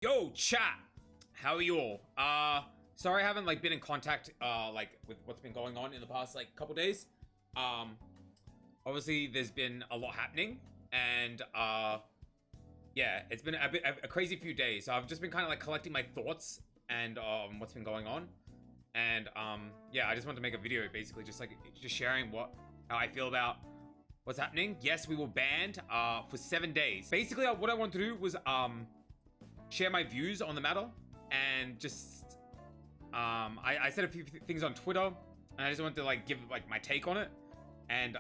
Yo, chat! How are you all? Sorry I haven't been in contact with what's been going on in the past couple days. Obviously there's been a lot happening, and yeah, it's been a crazy few days. So I've just been kind of collecting my thoughts and what's been going on, and yeah, I just wanted to make a video basically just sharing how I feel about what's happening. Yes, we were banned for 7 days. Basically, what I wanted to do was share my views on the matter, and just I said a few things on Twitter, and I just wanted to give my take on it, and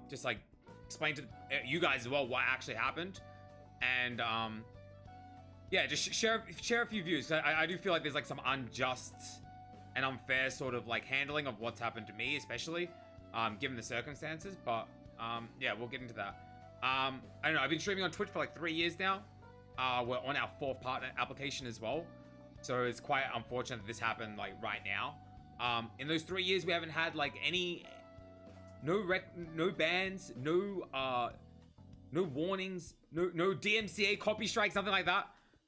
just explain to you guys as well what actually happened, and yeah, just share a few views. I do feel like there's some unjust and unfair sort of handling of what's happened to me, especially given the circumstances. But yeah, we'll get into that. I don't know, I've been streaming on Twitch for 3 years now. We're on our 4th partner application as well, so it's quite unfortunate that this happened right now. In those 3 years, we haven't had no bans, no warnings, no DMCA copy strikes, nothing like that.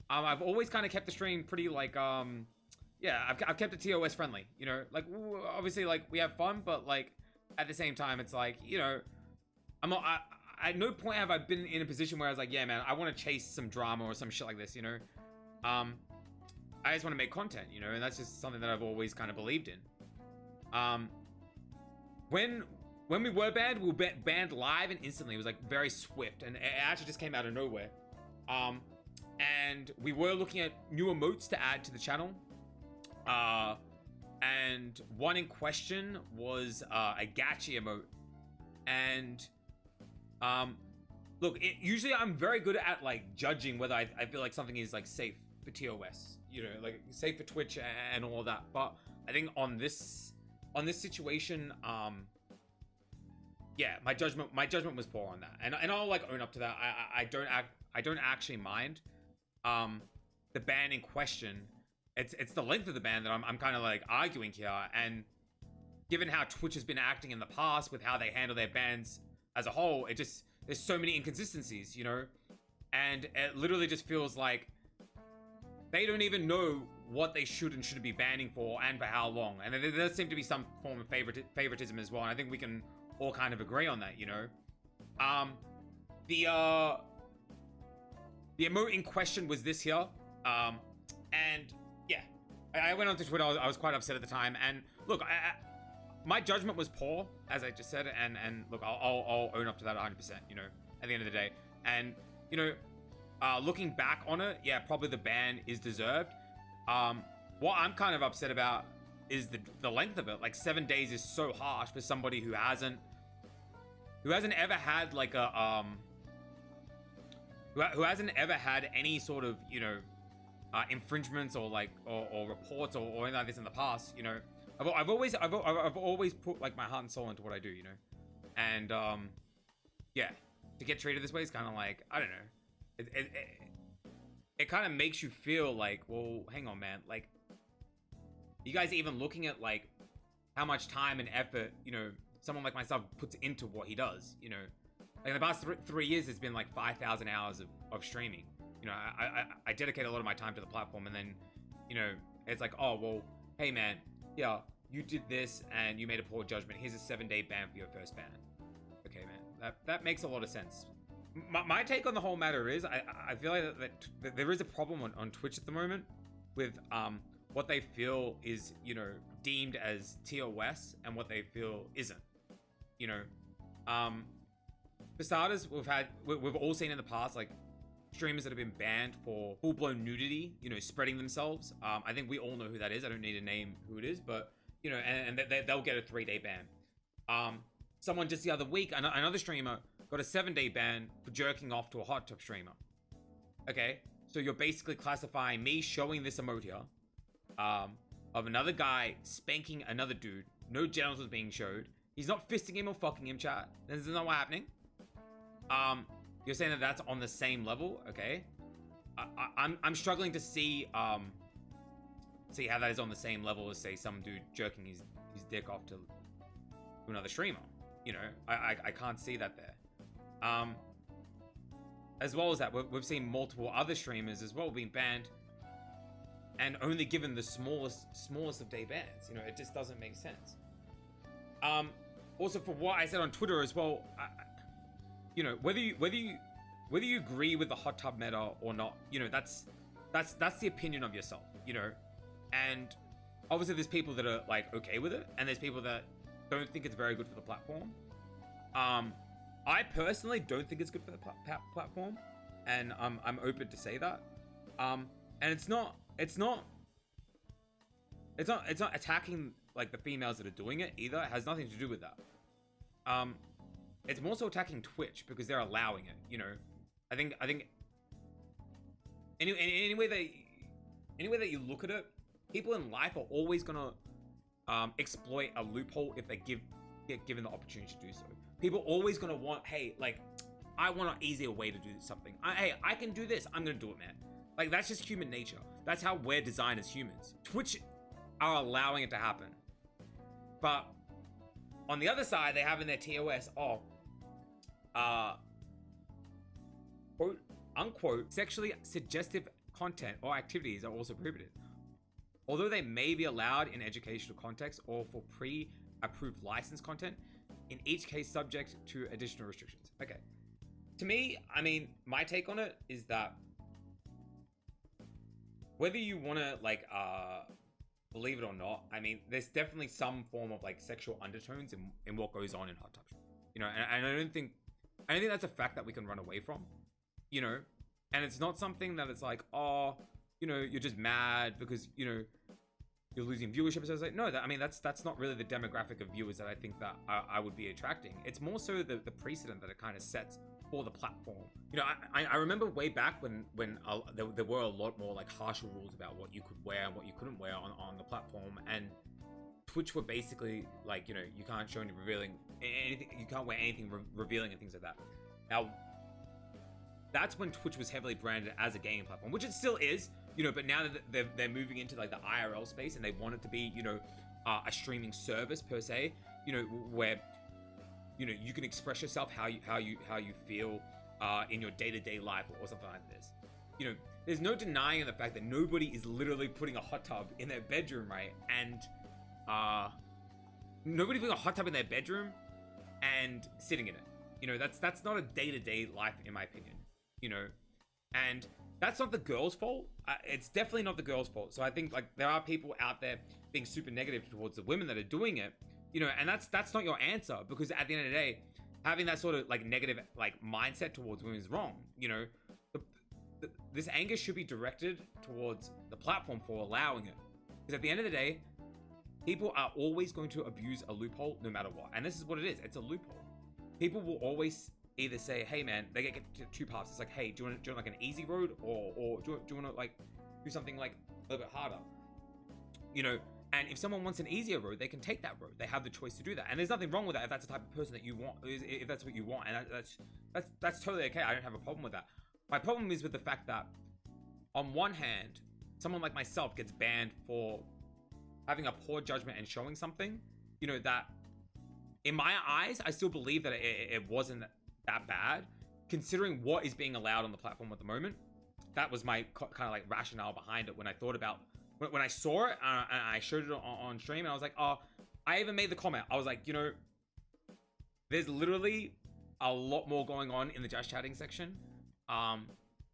I've always kind of kept the stream pretty yeah, I've kept it TOS friendly, you know, obviously we have fun, but at the same time, it's you know, at no point have I been in a position where I was yeah, man, I want to chase some drama or some shit like this, you know. I just want to make content, you know, and that's just something that I've always kind of believed in. When we were banned, we were banned live and instantly. It was very swift, and it actually just came out of nowhere. And we were looking at new emotes to add to the channel. And one in question was a gachi emote, and look, usually I'm very good at judging whether I feel something is safe for TOS, you know, safe for Twitch and all of that. But I think on this situation, yeah, my judgment was poor on that, and I'll own up to that. I don't actually mind the ban in question. It's the length of the ban that I'm kind of arguing here, and given how Twitch has been acting in the past with how they handle their bans as a whole, there's so many inconsistencies, you know, and it literally just feels like they don't even know what they should and shouldn't be banning for, and for how long. And there does seem to be some form of favoritism as well, and I think we can all kind of agree on that, you know. The emote in question was this here, and yeah, I went onto Twitter. I was quite upset at the time, and look, my judgment was poor, as I just said, and look, I'll own up to that 100%, you know, at the end of the day. And, you know, looking back on it, yeah, probably the ban is deserved. What I'm kind of upset about is the length of it. 7 days is so harsh for somebody who hasn't ever had who hasn't ever had any sort of, you know, infringements or or reports or anything like this in the past, you know. I've always put my heart and soul into what I do, you know, and yeah, to get treated this way is kind of I don't know, it kind of makes you feel well, hang on, man, you guys even looking at how much time and effort, you know, someone like myself puts into what he does, you know. In the past 3 years, it's been 5,000 hours of streaming, you know. I dedicate a lot of my time to the platform, and then, you know, it's oh, well, hey man, yeah, you did this and you made a poor judgment. Here's a 7-day ban for your first ban. Okay, man, that makes a lot of sense. My take on the whole matter is I feel that there is a problem on Twitch at the moment with what they feel is, you know, deemed as TOS and what they feel isn't. You know, for starters, we've all seen in the past streamers that have been banned for full-blown nudity, you know, spreading themselves. I think we all know who that is. I don't need to name who it is, but, you know, and they'll get a 3-day ban. Someone just the other week, another streamer got a 7-day ban for jerking off to a hot tub streamer. Okay, so you're basically classifying me showing this emote here, of another guy spanking another dude. No genitals being showed. He's not fisting him or fucking him, chat. This is not what's happening. You're saying that that's on the same level, okay? I'm struggling to see how that is on the same level as, say, some dude jerking his dick off to another streamer. You know, I can't see that there. As well as that, we've seen multiple other streamers as well being banned and only given the smallest of day bans. You know, it just doesn't make sense. Also, for what I said on Twitter as well, you know, whether you agree with the hot tub meta or not, you know, that's the opinion of yourself, you know. And obviously there's people that are like okay with it, and there's people that don't think it's very good for the platform. I personally don't think it's good for the platform, and I'm open to say that. And it's not attacking like the females that are doing it either. It has nothing to do with that. It's more so attacking Twitch because they're allowing it. You know, I think any way that you look at it, people in life are always gonna exploit a loophole if they get given the opportunity to do so. People are always gonna want, hey, like, I want an easier way to do something. Hey, I can do this. I'm gonna do it, man. Like, that's just human nature. That's how we're designed as humans. Twitch are allowing it to happen. But on the other side, they have in their TOS, quote unquote, sexually suggestive content or activities are also prohibited. Although they may be allowed in educational context or for pre-approved licensed content, in each case subject to additional restrictions. Okay. To me, I mean, my take on it is that whether you want to like believe it or not, I mean, there's definitely some form of like sexual undertones in what goes on in hot tubs, you know. And I don't think that's a fact that we can run away from, you know. And it's not something that it's like, oh, you know, you're just mad because, you know, you're losing viewership. So it's like, no, I mean, that's not really the demographic of viewers that I think that I would be attracting. It's more so the precedent that it kind of sets for the platform. You know, I remember way back when there were a lot more like harsher rules about what you could wear and what you couldn't wear on the platform, and Twitch were basically like, you know, you can't show any revealing anything, you can't wear anything revealing and things like that. Now, that's when Twitch was heavily branded as a gaming platform, which it still is, you know, but now that they're moving into like the IRL space and they want it to be, you know, a streaming service per se, you know, where, you know, you can express yourself how you feel in your day-to-day life or something like this. You know, there's no denying the fact that nobody is literally putting a hot tub in their bedroom, right? And nobody putting a hot tub in their bedroom and sitting in it. You know, that's not a day-to-day life, in my opinion. You know, and that's not the girl's fault. It's definitely not the girl's fault. So I think like there are people out there being super negative towards the women that are doing it, you know, and that's not your answer, because at the end of the day, having that sort of like negative like mindset towards women is wrong. You know, this anger should be directed towards the platform for allowing it, because at the end of the day, people are always going to abuse a loophole no matter what, and this is what it is. It's a loophole. People will always either say, hey man, they get two paths. It's like, hey, do you want like an easy road, or do you want to like do something like a little bit harder? You know, and if someone wants an easier road, they can take that road. They have the choice to do that, and there's nothing wrong with that if that's the type of person that you want. If that's what you want, and that's totally okay. I don't have a problem with that. My problem is with the fact that, on one hand, someone like myself gets banned for having a poor judgment and showing something, you know, that in my eyes, I still believe that it wasn't that bad, considering what is being allowed on the platform at the moment. That was my kind of like rationale behind it when I thought about when I saw it and I showed it on stream, and I was like, oh, I even made the comment. I was like, you know, there's literally a lot more going on in the just chatting section.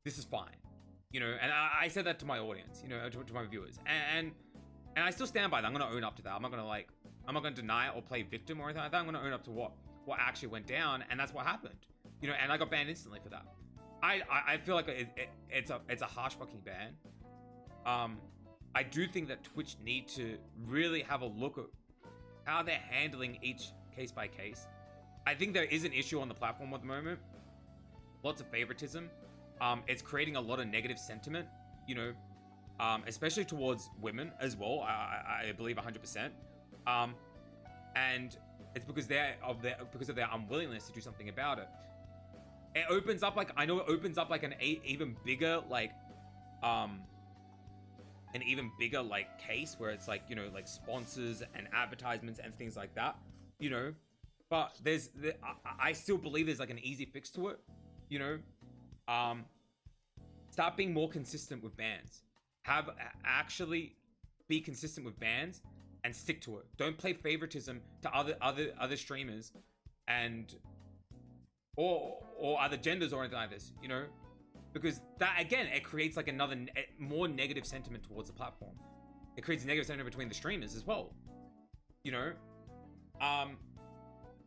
This is fine, you know, and I said that to my audience, you know, to my viewers, and I still stand by that. I'm gonna own up to that. I'm not gonna deny it or play victim or anything like that. I'm gonna own up to what actually went down, and that's what happened, you know. And I got banned instantly for that. I feel like it's a harsh fucking ban. I do think that Twitch need to really have a look at how they're handling each case by case. I think there is an issue on the platform at the moment. Lots of favoritism. It's creating a lot of negative sentiment, you know, especially towards women as well. I believe 100%. And it's because of their unwillingness to do something about it. It opens up like, I know it opens up like an even bigger case where it's like, you know, like sponsors and advertisements and things like that, you know. But I still believe there's like an easy fix to it, you know. Start being more consistent with bans. actually be consistent with bans and stick to it. Don't play favoritism to other streamers and or other genders or anything like this, you know, because that again, it creates like another more negative sentiment towards the platform. It creates a negative sentiment between the streamers as well, you know.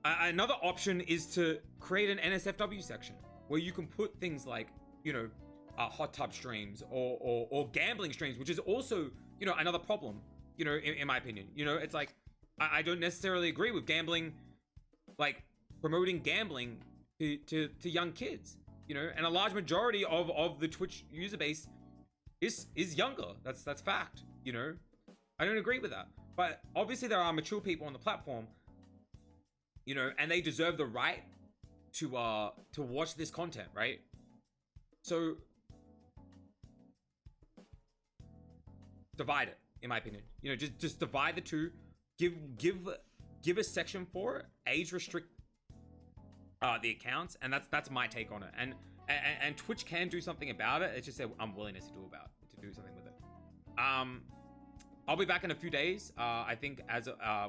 Another option is to create an NSFW section where you can put things like, you know, hot tub streams or gambling streams, which is also, you know, another problem, you know, in my opinion. You know, it's like, I don't necessarily agree with gambling, like promoting gambling to young kids, you know, and a large majority of the Twitch user base is younger. That's fact, you know. I don't agree with that. But obviously there are mature people on the platform, you know, and they deserve the right to watch this content, right? So divide it, in my opinion. You know, just divide the two. Give a section for it. Age restrict the accounts, and that's my take on it. And Twitch can do something about it. It's just their unwillingness to do something with it. I'll be back in a few days. I think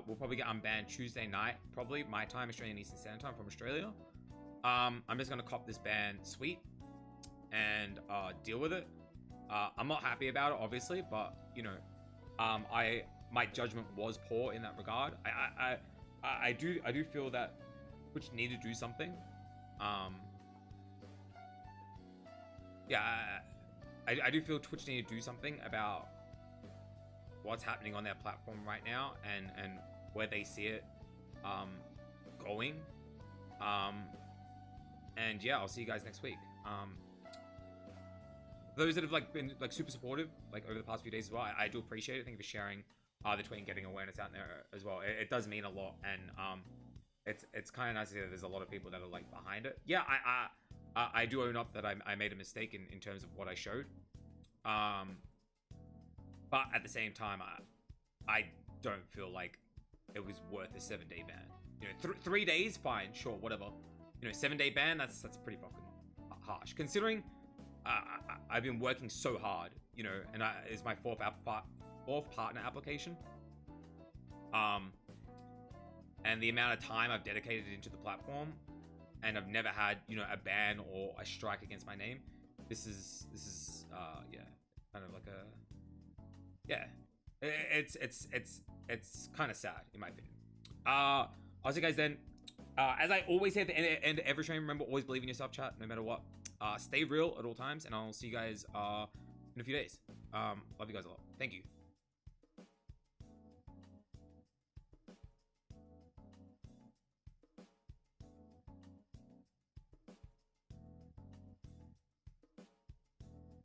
we'll probably get unbanned Tuesday night, probably my time, Australian Eastern Standard Time from Australia. I'm just gonna cop this ban sweet and deal with it. I'm not happy about it, obviously, but you know, my judgment was poor in that regard. I do feel that Twitch need to do something. Yeah, I do feel Twitch need to do something about what's happening on their platform right now and where they see it going. And yeah, I'll see you guys next week. Those that have like been like super supportive like over the past few days as well, I do appreciate it. Thank you for sharing the tweet and getting awareness out there as well. It does mean a lot, and it's kind of nice to see that there's a lot of people that are like behind it. Yeah, I do own up that I made a mistake in terms of what I showed. But at the same time, I don't feel like it was worth a 7-day ban. You know, 3 days, fine, sure, whatever. You know, 7-day ban, that's pretty fucking harsh. Considering I've been working so hard, you know, and it's my fourth partner application. And the amount of time I've dedicated into the platform, and I've never had, you know, a ban or a strike against my name. This is yeah, kind of like a, yeah, it's kind of sad in my opinion. I'll see you guys then. As I always say at the end of every stream, remember, always believe in yourself, chat, no matter what. Stay real at all times, and I'll see you guys in a few days. Love you guys a lot. Thank you.